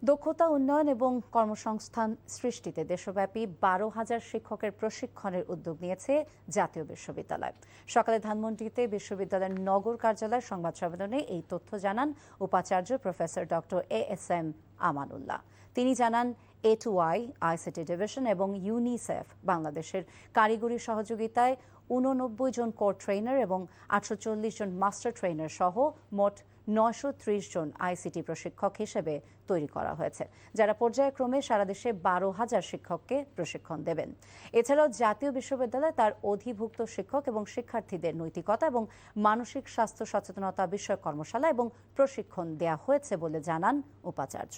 দক্ষতা উন্নয়ন এবং কর্মসংস্থান সৃষ্টিতে দেশব্যাপী 12,000 শিক্ষকের প্রশিক্ষণের উদ্যোগ নিয়েছে জাতীয় বিশ্ববিদ্যালয়। সকালে ধানমন্ডিতে বিশ্ববিদ্যালয়ের নগর কার্যালয়ের সংবাদ সম্মেলনে এই তথ্য জানান উপাচার্য প্রফেসর ডক্টর ASM আমানুল্লাহ। তিনি জানান A2I ICT ডিভিশন এবং ইউনিসেফ বাংলাদেশের কারিগরি সহযোগিতায় 89 জন কোর ট্রেনার এবং 840 জন মাস্টার ট্রেনার সহ মোট 930 জন আইসিটি প্রশিক্ষক হিসেবে তৈরি করা হয়েছে, যারা পর্যায়ক্রমে সারা দেশে 12,000 শিক্ষককে প্রশিক্ষণ দেবেন। এছাড়াও জাতীয় বিশ্ববিদ্যালয় তার অধিভুক্ত শিক্ষক এবং শিক্ষার্থীদের নৈতিকতা এবং মানসিক স্বাস্থ্য সচেতনতা বিষয়ক কর্মশালা এবং প্রশিক্ষণ দেয়া হয়েছে বলে জানান উপাচার্য।